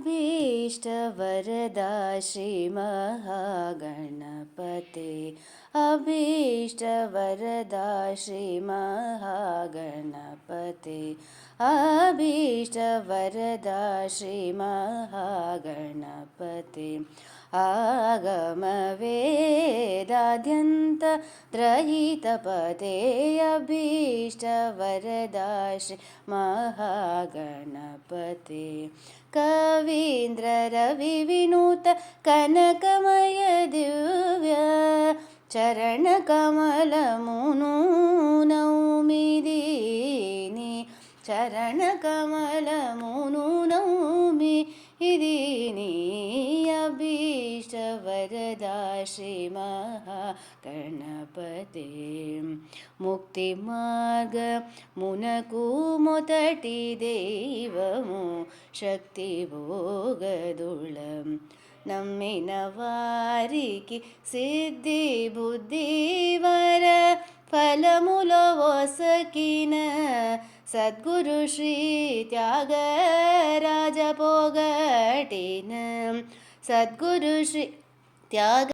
अभीष्टवरदा श्रीमहागणपते अभीष्टवरदा श्रीमहागणपते अभीष्टवरदा श्रीमहागणपते आगमवेदाद्यन्तद्रयितपते अभीष्टवरदा श्रीमहागणपते कवीन्द्ररविविनुत कनकमय दिव्य चरणकमलमुनु नौमि चरणकमलमुनु नौमि अभीष्टवरदा श्रीमहागणपते मुक्तिमार्गमुनकु मोदटि दैवमु शक्तिभोगदुळं नम्मिन वारिकि सिद्धि बुद्धिवर फलमुलवोसकिन सद्गुरु श्री त्यागराज पोगटिन सद्गुरु श्री त्याग